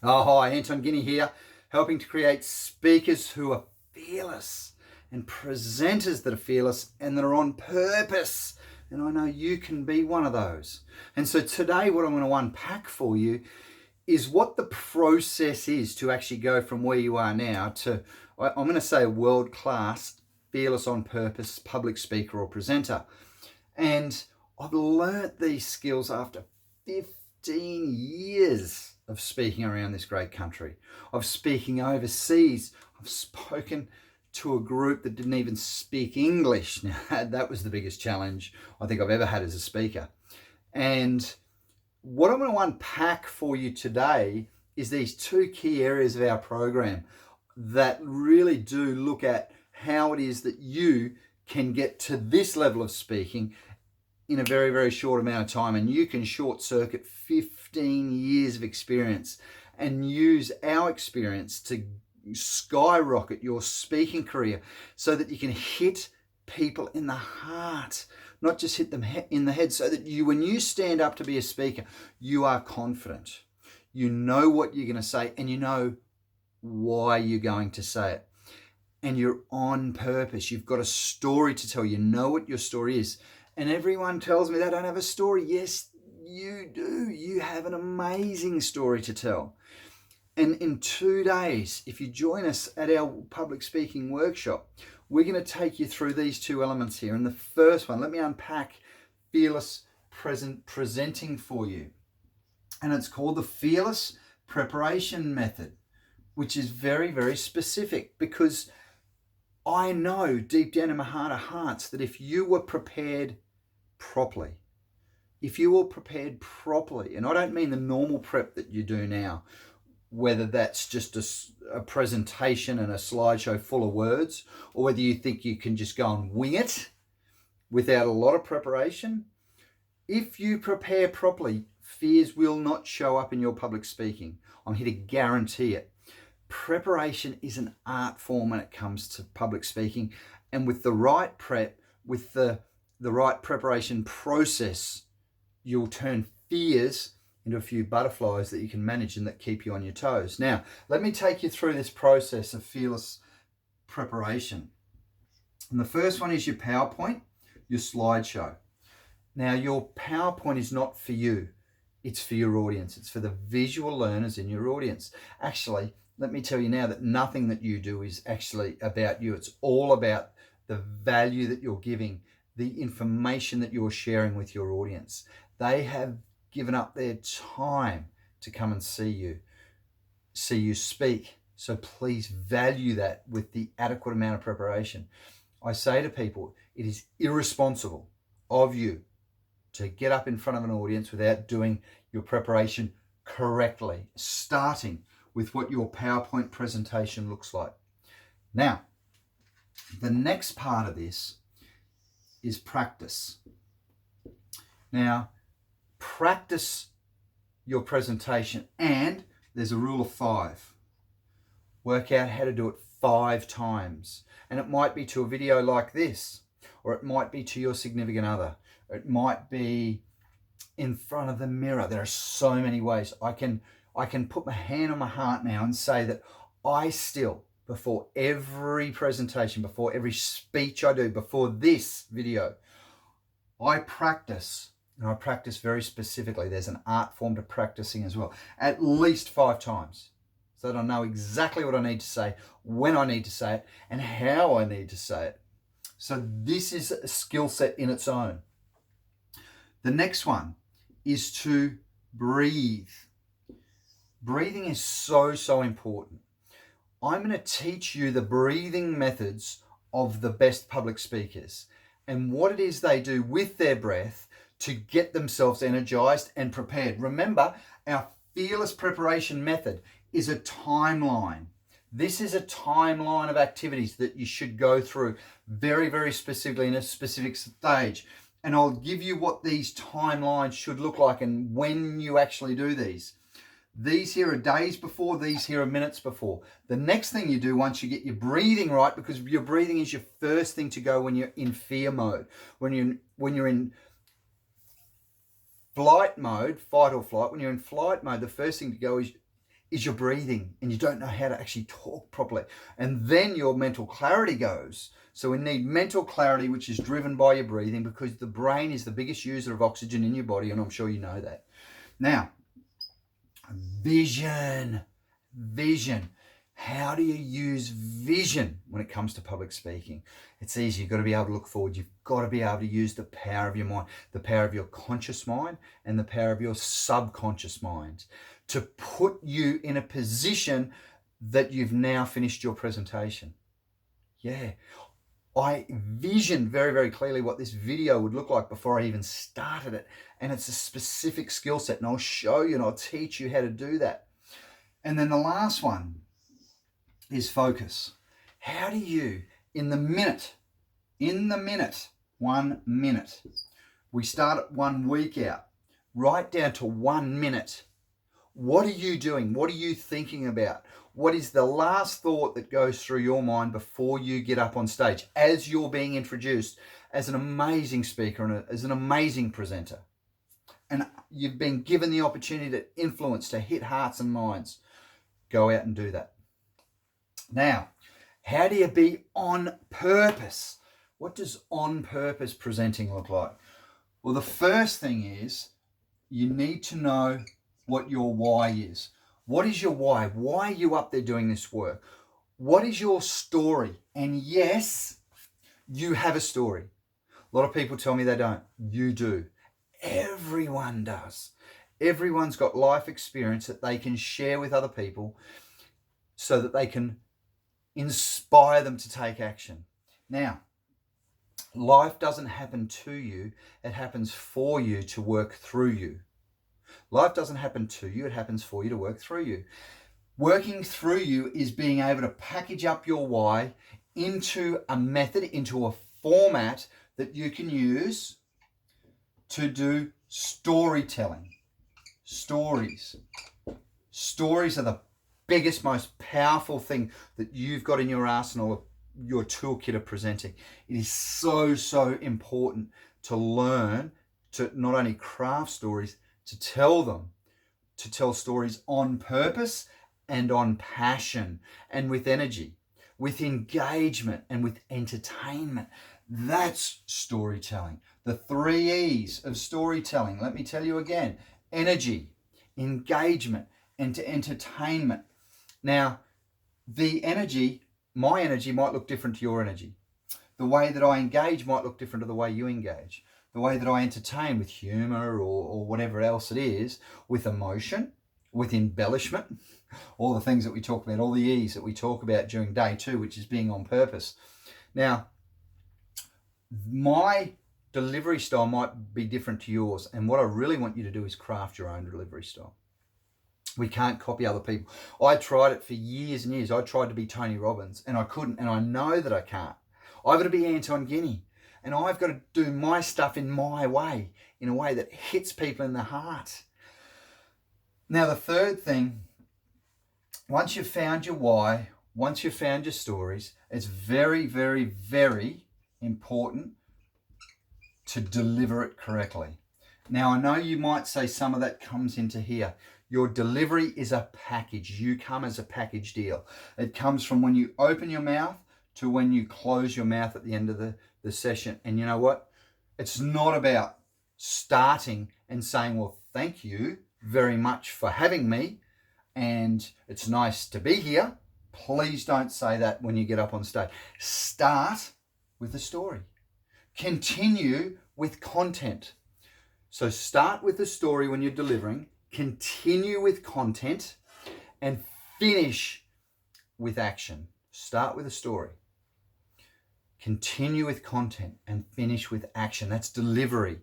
Oh, hi, Anton, Guinea here, helping to create speakers who are fearless and presenters that are fearless and that are on purpose. And I know you can be one of those. And so today, what I'm going to unpack for you is what the process is to actually go from where you are now to, I'm going to say, a world class, fearless on purpose public speaker or presenter. And I've learnt these skills after 15 years of speaking around this great country, of speaking overseas. I've spoken to a group that didn't even speak English. Now, that was the biggest challenge I think I've ever had as a speaker. And what I'm going to unpack for you today is these two key areas of our program that really do look at how it is that you can get to this level of speaking in a very, very short amount of time. And you can short circuit 15 years of experience and use our experience to skyrocket your speaking career so that you can hit people in the heart, not just hit them in the head, so that you, when you stand up to be a speaker, you are confident. You know what you're going to say and you know why you're going to say it. And you're on purpose. You've got a story to tell. You know what your story is. And everyone tells me they don't have a story. Yes, you do. You have an amazing story to tell. And in 2 days, if you join us at our public speaking workshop, we're going to take you through these two elements here. And the first one, let me unpack fearless presenting for you. And it's called the fearless preparation method, which is very, very specific, because I know deep down in my heart of hearts that if you were prepared properly, and I don't mean the normal prep that you do now, whether that's just a presentation and a slideshow full of words, or whether you think you can just go and wing it without a lot of preparation. If you prepare properly, fears will not show up in your public speaking. I'm here to guarantee it. Preparation is an art form when it comes to public speaking, and with the right prep, with the right preparation process, you'll turn fears into a few butterflies that you can manage and that keep you on your toes. Now, let me take you through this process of fearless preparation. And the first one is your PowerPoint, your slideshow. Now, your PowerPoint is not for you. It's for your audience. It's for the visual learners in your audience. Actually, let me tell you now that nothing that you do is actually about you. It's all about the value that you're giving, the information that you're sharing with your audience. They have given up their time to come and see you speak. So please value that with the adequate amount of preparation. I say to people, it is irresponsible of you to get up in front of an audience without doing your preparation correctly, starting with what your PowerPoint presentation looks like. Now, the next part of this is practice. Now, practice your presentation, and there's a rule of 5. Work out how to do it 5 times. And it might be to a video like this, or it might be to your significant other, or it might be in front of the mirror. There are so many ways. I can put my hand on my heart now and say that I still, before every presentation, before every speech I do, before this video, I practice. And I practice very specifically. There's an art form to practicing as well. At least 5 times. So that I know exactly what I need to say, when I need to say it, and how I need to say it. So this is a skill set in its own. The next one is to breathe. Breathing is so, so important. I'm going to teach you the breathing methods of the best public speakers and what it is they do with their breath to get themselves energized and prepared. Remember, our fearless preparation method is a timeline. This is a timeline of activities that you should go through very, very specifically in a specific stage. And I'll give you what these timelines should look like and when you actually do these. These here are days before, these here are minutes before. The next thing you do once you get your breathing right, because your breathing is your first thing to go when you're in fear mode. When you're in flight mode, fight or flight, when you're in flight mode, the first thing to go is is your breathing, and you don't know how to actually talk properly. And then your mental clarity goes. So we need mental clarity, which is driven by your breathing, because the brain is the biggest user of oxygen in your body, and I'm sure you know that. Now, vision. How do you use vision when it comes to public speaking? It's easy. You've got to be able to look forward. You've got to be able to use the power of your mind, the power of your conscious mind, and the power of your subconscious mind to put you in a position that you've now finished your presentation. Yeah. I visioned very, very clearly what this video would look like before I even started it. And it's a specific skill set, and I'll show you and I'll teach you how to do that. And then the last one is focus. How do you, in the minute, 1 minute, we start at 1 week out, right down to 1 minute. What are you doing? What are you thinking about? What is the last thought that goes through your mind before you get up on stage, as you're being introduced as an amazing speaker and as an amazing presenter? And you've been given the opportunity to influence, to hit hearts and minds. Go out and do that. Now, how do you be on purpose? What does on purpose presenting look like? Well, the first thing is you need to know what your why is. What is your why? Why are you up there doing this work? What is your story? And yes, you have a story. A lot of people tell me they don't. You do. Everyone does. Everyone's got life experience that they can share with other people so that they can inspire them to take action. Now, life doesn't happen to you. It happens for you to work through you. Life doesn't happen to you. It happens for you to work through you. Working through you is being able to package up your why into a method, into a format that you can use to do storytelling. Stories. Stories are the biggest, most powerful thing that you've got in your arsenal, your toolkit of presenting. It is so, so important to learn to not only craft stories, to tell them, to tell stories on purpose and on passion and with energy, with engagement and with entertainment. That's storytelling. The 3 E's of storytelling. Let me tell you again: energy, engagement, and to entertainment. Now, the energy, my energy might look different to your energy. The way that I engage might look different to the way you engage. The way that I entertain, with humor or whatever else it is, with emotion, with embellishment, all the things that we talk about, all the E's that we talk about during day 2, which is being on purpose. Now, my delivery style might be different to yours, and what I really want you to do is craft your own delivery style. We can't copy other people. I tried it for years and years. I tried to be Tony Robbins, and I couldn't, and I know that I can't. I've got to be Anton Guinea, and I've got to do my stuff in my way, in a way that hits people in the heart. Now, the third thing, once you've found your why, once you've found your stories, it's very, very, very important to deliver it correctly. Now, I know you might say some of that comes into here. Your delivery is a package. You come as a package deal. It comes from when you open your mouth to when you close your mouth at the end of the session. And you know what? It's not about starting and saying, well, thank you very much for having me, and it's nice to be here. Please don't say that when you get up on stage. Start with a story. Continue with content. So start with the story when you're delivering, continue with content, and finish with action. Start with a story. Continue with content and finish with action. That's delivery.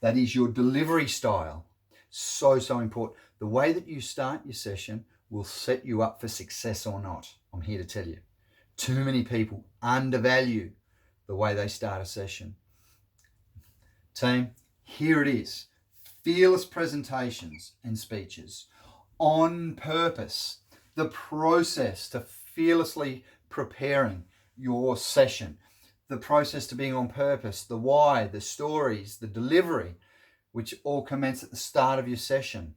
That is your delivery style. So, so important. The way that you start your session will set you up for success or not. I'm here to tell you. Too many people undervalue the way they start a session. Team, here it is. Fearless presentations and speeches. On purpose. The process to fearlessly preparing your session. The process to being on purpose. The why, the stories, the delivery, which all commence at the start of your session.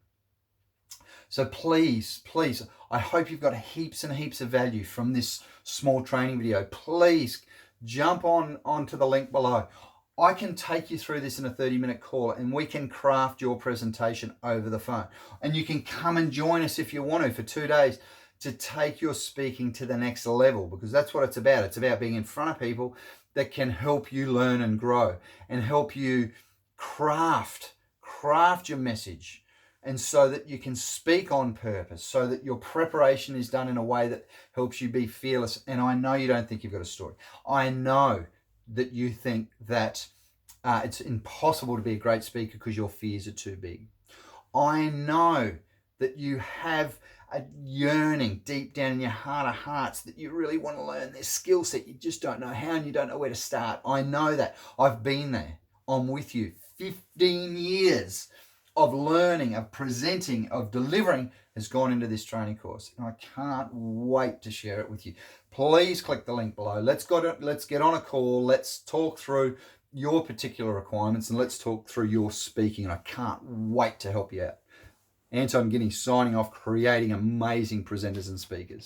So please, please, I hope you've got heaps and heaps of value from this small training video. Please jump onto the link below. I can take you through this in a 30-minute call, and we can craft your presentation over the phone. And you can come and join us if you want to for 2 days to take your speaking to the next level, because that's what it's about. It's about being in front of people that can help you learn and grow and help you craft your message, and so that you can speak on purpose, so that your preparation is done in a way that helps you be fearless. And I know you don't think you've got a story. I know that you think that it's impossible to be a great speaker because your fears are too big. I know that you have a yearning deep down in your heart of hearts that you really want to learn this skill set. You just don't know how, and you don't know where to start. I know that. I've been there. I'm with you. 15 years of learning, of presenting, of delivering has gone into this training course, and I can't wait to share it with you. Please click the link below. Let's get on a call. Let's talk through your particular requirements, and let's talk through your speaking, and I can't wait to help you out. Anton Guinea signing off, creating amazing presenters and speakers.